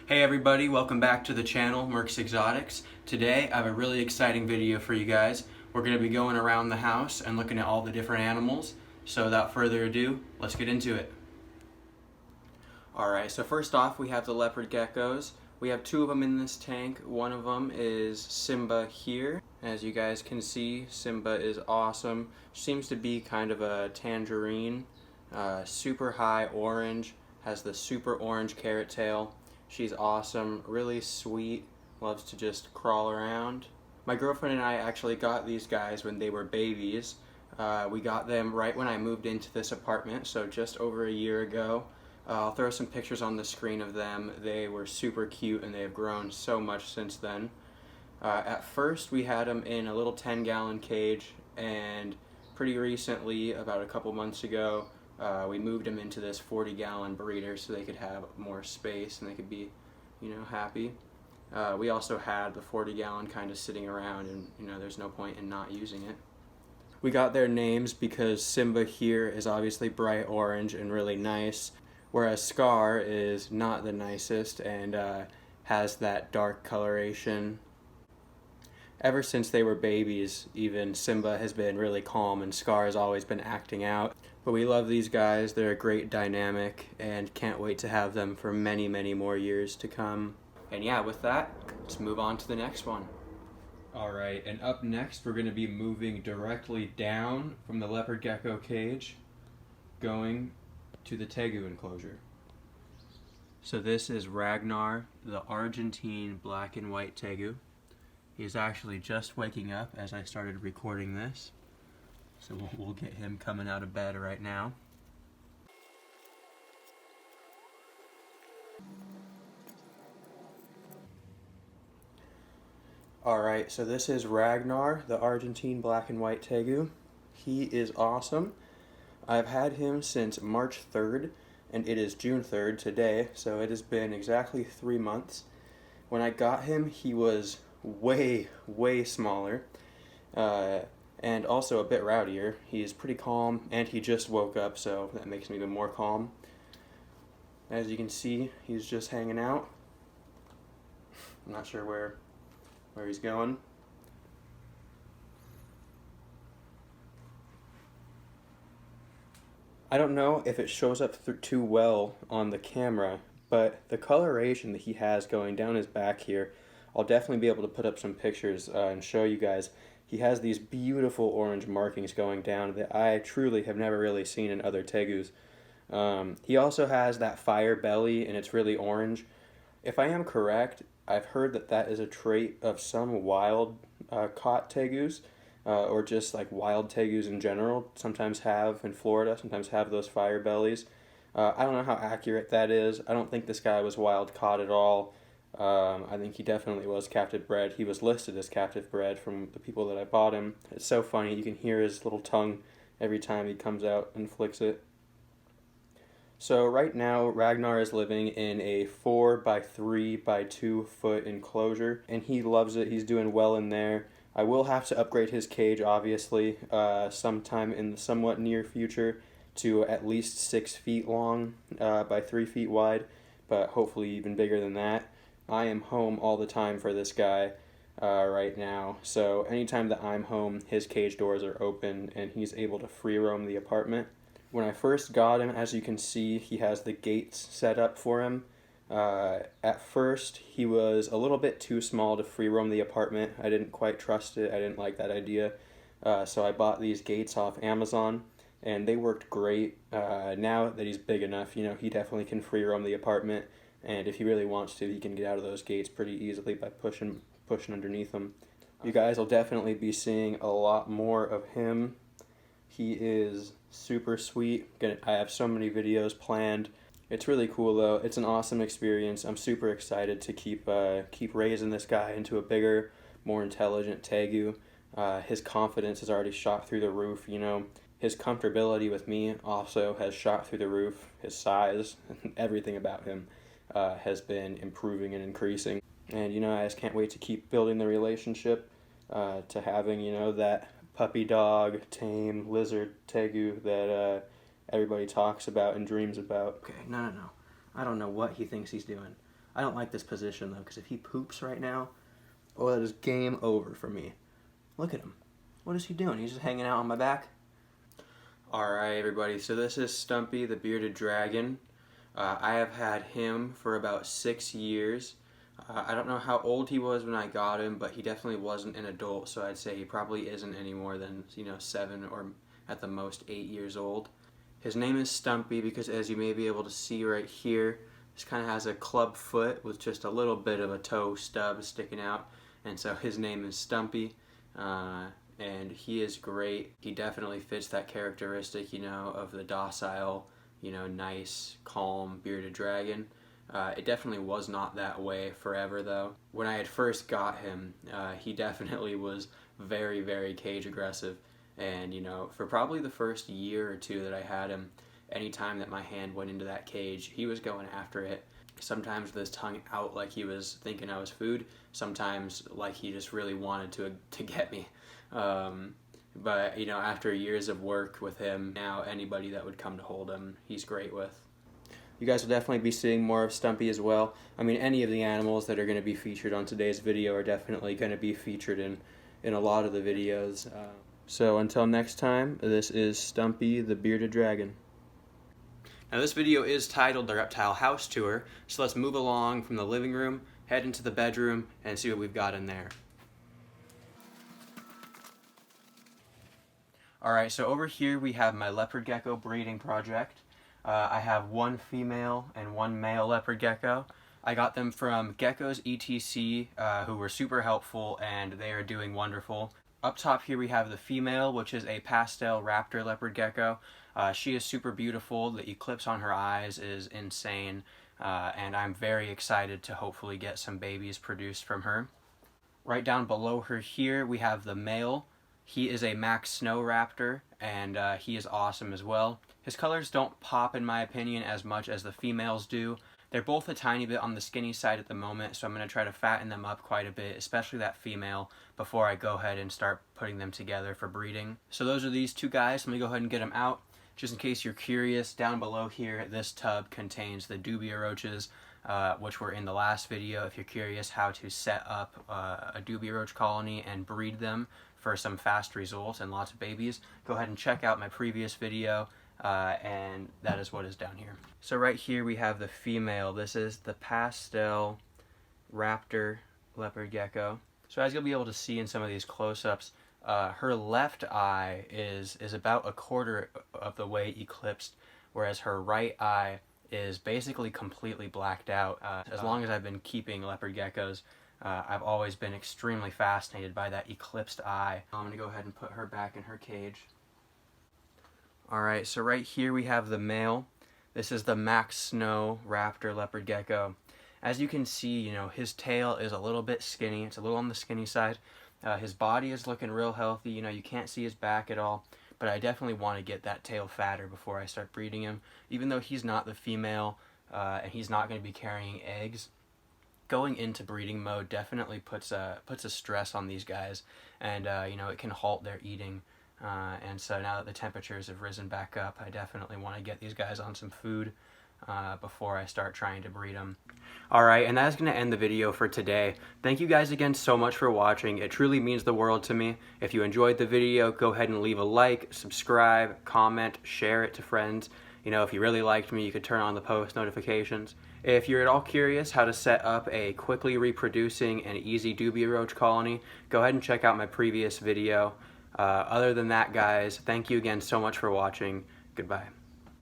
Hey everybody, welcome back to the channel, Mercs Exotics. Today I have a really exciting video for you guys. We're going to be going around the house and looking at all the different animals. So without further ado, let's get into it. Alright, so first off we have the Leopard Geckos. We have two of them in this tank. One of them is Simba here. As you guys can see, Simba is awesome. Seems to be kind of a tangerine, super high orange, has the super orange carrot tail. She's awesome, really sweet, loves to just crawl around. My girlfriend and I actually got these guys when they were babies. We got them right when I moved into this apartment, so just over a year ago. I'll throw some pictures on the screen of them. They were super cute and they have grown so much since then. At first we had them in a little 10-gallon cage, and pretty recently, about a couple months ago, we moved them into this 40-gallon breeder so they could have more space and they could be, happy. We also had the 40-gallon kind of sitting around, and there's no point in not using it. We got their names because Simba here is obviously bright orange and really nice, whereas Scar is not the nicest and has that dark coloration. Ever since they were babies, even Simba has been really calm and Scar has always been acting out. But we love these guys, they're a great dynamic, and can't wait to have them for many, many more years to come. And yeah, with that, let's move on to the next one. Alright, and up next we're going to be moving directly down from the Leopard Gecko cage, going to the Tegu enclosure. So this is Ragnar, the Argentine black and white Tegu. He's actually just waking up as I started recording this. So we'll get him coming out of bed right now. Alright, so this is Ragnar, the Argentine black and white Tegu. He is awesome. I've had him since March 3rd, and it is June 3rd today, so it has been exactly 3 months. When I got him, he was way smaller. And also a bit rowdier. He's pretty calm, and he just woke up, so that makes him even more calm. As you can see, he's just hanging out. I'm not sure where he's going. I don't know if it shows up too well on the camera, but the coloration that he has going down his back here, I'll definitely be able to put up some pictures and show you guys. He has these beautiful orange markings going down that I truly have never really seen in other Tegus. He also has that fire belly, and it's really orange. If I am correct, I've heard that that is a trait of some wild caught Tegus, or just like wild Tegus in general. Sometimes have in Florida, sometimes have those fire bellies. I don't know how accurate that is. I don't think this guy was wild caught at all. I think he definitely was captive bred. He was listed as captive bred from the people that I bought him. It's so funny, you can hear his little tongue every time he comes out and flicks it. So right now, Ragnar is living in a 4 by 3 by 2 foot enclosure, and he loves it. He's doing well in there. I will have to upgrade his cage, obviously, sometime in the somewhat near future to at least 6 feet long by 3 feet wide, but hopefully even bigger than that. I am home all the time for this guy right now, so anytime that I'm home, his cage doors are open and he's able to free roam the apartment. When I first got him, as you can see, he has the gates set up for him. At first, he was a little bit too small to free roam the apartment. I didn't quite trust it. I didn't like that idea. So I bought these gates off Amazon, and they worked great. Now that he's big enough, he definitely can free roam the apartment. And if he really wants to, he can get out of those gates pretty easily by pushing underneath them. You guys will definitely be seeing a lot more of him. He is super sweet. I have so many videos planned. It's really cool though. It's an awesome experience. I'm super excited to keep raising this guy into a bigger, more intelligent Tegu. His confidence has already shot through the roof. His comfortability with me also has shot through the roof. His size, everything about him has been improving and increasing. And I just can't wait to keep building the relationship to having that puppy dog, tame lizard Tegu that everybody talks about and dreams about. Okay, no. I don't know what he thinks he's doing. I don't like this position though, because if he poops right now, oh, that is game over for me. Look at him. What is he doing? He's just hanging out on my back. Alright everybody, so this is Stumpy the bearded dragon. I have had him for about 6 years. I don't know how old he was when I got him, but he definitely wasn't an adult, so I'd say he probably isn't any more than, 7 or at the most 8 years old. His name is Stumpy because, as you may be able to see right here, this kind of has a club foot with just a little bit of a toe stub sticking out, and so his name is Stumpy. And he is great. He definitely fits that characteristic, of the docile, nice, calm, bearded dragon. It definitely was not that way forever, though. When I had first got him, he definitely was very, very cage aggressive. And, for probably the first year or two that I had him, anytime that my hand went into that cage, he was going after it. Sometimes with his tongue out like he was thinking I was food, sometimes like he just really wanted to get me. But, after years of work with him, now anybody that would come to hold him, he's great with. You guys will definitely be seeing more of Stumpy as well. I mean, any of the animals that are going to be featured on today's video are definitely going to be featured in a lot of the videos. So until next time, this is Stumpy the bearded dragon. Now this video is titled The Reptile House Tour, so let's move along from the living room, head into the bedroom, and see what we've got in there. Alright, so over here we have my leopard gecko breeding project. I have one female and one male leopard gecko. I got them from Geckos ETC, who were super helpful, and they are doing wonderful. Up top here we have the female, which is a pastel raptor leopard gecko. She is super beautiful. The eclipse on her eyes is insane, and I'm very excited to hopefully get some babies produced from her. Right down below her here we have the male. He is a Max Snow Raptor, and he is awesome as well. His colors don't pop, in my opinion, as much as the females do. They're both a tiny bit on the skinny side at the moment, so I'm going to try to fatten them up quite a bit, especially that female, before I go ahead and start putting them together for breeding. So those are these two guys. Let me go ahead and get them out. Just in case you're curious, down below here, this tub contains the dubia roaches, which were in the last video. If you're curious how to set up a dubia roach colony and breed them for some fast results and lots of babies, go ahead and check out my previous video, and that is what is down here. So right here we have the female. This is the pastel raptor leopard gecko. So as you'll be able to see in some of these close-ups, her left eye is about a quarter of the way eclipsed, whereas her right eye is basically completely blacked out. As long as I've been keeping leopard geckos, I've always been extremely fascinated by that eclipsed eye. I'm going to go ahead and put her back in her cage. Alright, so right here we have the male. This is the Max Snow Raptor Leopard Gecko. As you can see, his tail is a little bit skinny. It's a little on the skinny side. His body is looking real healthy. You can't see his back at all. But I definitely want to get that tail fatter before I start breeding him. Even though he's not the female, and he's not going to be carrying eggs, going into breeding mode definitely puts a stress on these guys, and it can halt their eating. And so now that the temperatures have risen back up, I definitely want to get these guys on some food before I start trying to breed them. Alright, and that's going to end the video for today. Thank you guys again so much for watching. It truly means the world to me. If you enjoyed the video, go ahead and leave a like, subscribe, comment, share it to friends. If you really liked me, you could turn on the post notifications. If you're at all curious how to set up a quickly reproducing and easy dubia roach colony, go ahead and check out my previous video. Other than that, guys, thank you again so much for watching. Goodbye.